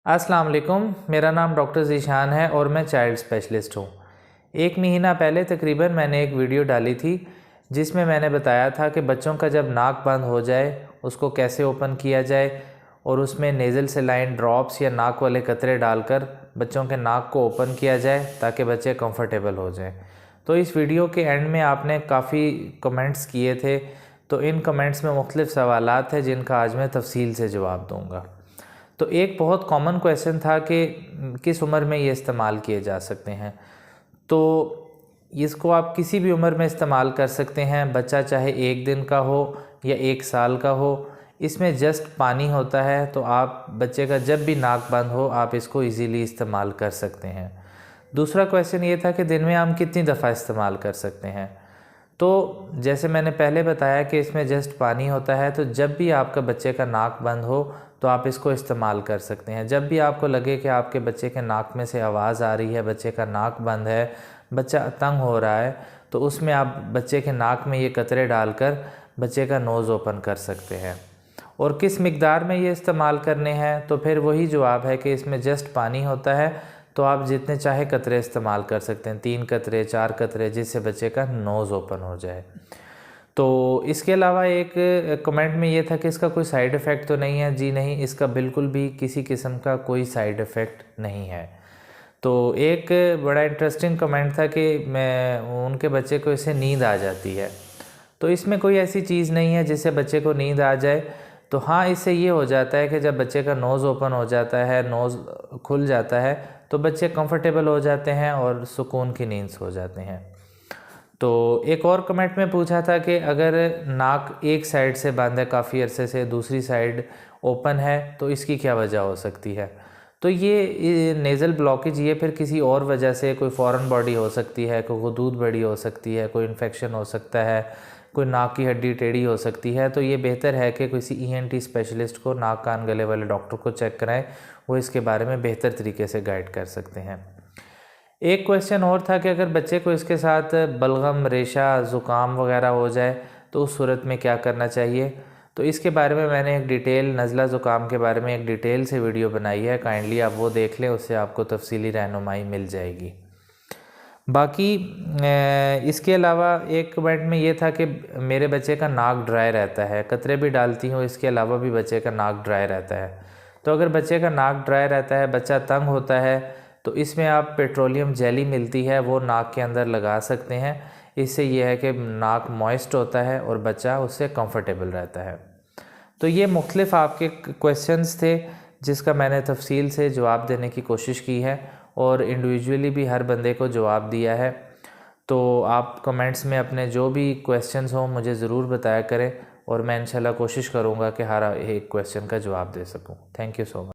अस्सलाम वालेकुम, मेरा नाम डॉक्टर ज़ीशान है और मैं चाइल्ड स्पेशलिस्ट हूँ। एक महीना पहले तकरीबन मैंने एक वीडियो डाली थी जिसमें मैंने बताया था कि बच्चों का जब नाक बंद हो जाए उसको कैसे ओपन किया जाए और उसमें नेज़ल सेलाइन ड्रॉप्स या नाक वाले कतरे डालकर बच्चों के नाक को ओपन किया जाए ताकि बच्चे कंफर्टेबल हो जाएं। तो इस वीडियो के एंड में आपने काफ़ी कमेंट्स किए थे, तो इन कमेंट्स में मुख्तलिफ़ सवालात हैं जिनका आज मैं तफसील से जवाब दूँगा। तो एक बहुत कॉमन क्वेश्चन था कि किस उम्र में ये इस्तेमाल किए जा सकते हैं। तो इसको आप किसी भी उम्र में इस्तेमाल कर सकते हैं, बच्चा चाहे 1 दिन का हो या 1 साल का हो। इसमें जस्ट पानी होता है, तो आप बच्चे का जब भी नाक बंद हो आप इसको इजीली इस्तेमाल कर सकते हैं। दूसरा क्वेश्चन ये था कि दिन में हम कितनी दफ़ा इस्तेमाल कर सकते हैं। तो जैसे मैंने पहले बताया कि इसमें जस्ट पानी होता है, तो जब भी आपका बच्चे का नाक बंद हो तो आप इसको इस्तेमाल कर सकते हैं। जब भी आपको लगे कि आपके बच्चे के नाक में से आवाज़ आ रही है, बच्चे का नाक बंद है, बच्चा तंग हो रहा है, तो उसमें आप बच्चे के नाक में ये कतरे डालकर बच्चे का नोज़ ओपन कर सकते हैं। और किस मिक़दार में ये इस्तेमाल करने हैं, तो फिर वही जवाब है कि इसमें जस्ट पानी होता है, तो आप जितने चाहे कतरे इस्तेमाल कर सकते हैं, 3 कतरे 4 कतरे, जिससे बच्चे का नोज़ ओपन हो जाए। तो इसके अलावा एक कमेंट में ये था कि इसका कोई साइड इफ़ेक्ट तो नहीं है। जी नहीं, इसका बिल्कुल भी किसी किस्म का कोई साइड इफ़ेक्ट नहीं है। तो एक बड़ा इंटरेस्टिंग कमेंट था कि उनके बच्चे को इससे नींद आ जाती है। तो इसमें कोई ऐसी चीज़ नहीं है जिससे बच्चे को नींद आ जाए। तो हाँ, इससे ये हो जाता है कि जब बच्चे का नोज़ ओपन हो जाता है, नोज़ खुल जाता है, तो बच्चे कंफर्टेबल हो जाते हैं और सुकून की नींद सो जाते हैं। तो एक और कमेंट में पूछा था कि अगर नाक एक साइड से बंद है काफ़ी अरसे से, दूसरी साइड ओपन है, तो इसकी क्या वजह हो सकती है। तो ये नेज़ल ब्लॉकेज ये फिर किसी और वजह से, कोई फॉरेन बॉडी हो सकती है, कोई गुदूद बड़ी हो सकती है, कोई इन्फेक्शन हो सकता है, कोई नाक की हड्डी टेढ़ी हो सकती है। तो ये बेहतर है कि किसी ENT स्पेशलिस्ट को, नाक कान गले वाले डॉक्टर को चेक कराएं, वो इसके बारे में बेहतर तरीके से गाइड कर सकते हैं। एक क्वेश्चन और था कि अगर बच्चे को इसके साथ बलगम, रेशा, ज़ुकाम वगैरह हो जाए तो उस सूरत में क्या करना चाहिए। तो इसके बारे में मैंने एक डिटेल, नज़ला ज़ुकाम के बारे में एक डिटेल से वीडियो बनाई है, काइंडली आप वो देख लें, उससे आपको तफसीली रहनुमाई मिल जाएगी। बाकी इसके अलावा एक कमेंट में ये था कि मेरे बच्चे का नाक ड्राई रहता है, कतरे भी डालती हूँ, इसके अलावा भी बच्चे का नाक ड्राई रहता है। तो अगर बच्चे का नाक ड्राई रहता है, बच्चा तंग होता है, तो इसमें आप पेट्रोलियम जेली मिलती है, वो नाक के अंदर लगा सकते हैं। इससे ये है कि नाक मॉइस्ट होता है और बच्चा उससे कंफर्टेबल रहता है। तो ये मुख्तलिफ़ आपके क्वेश्चंस थे जिसका मैंने तफसील से जवाब देने की कोशिश की है और इंडिविजुअली भी हर बंदे को जवाब दिया है। तो आप कमेंट्स में अपने जो भी क्वेश्चंस हों मुझे ज़रूर बताया करें और मैं इंशाल्लाह कोशिश करूँगा कि हर एक क्वेश्चन का जवाब दे सकूँ। Thank you so much.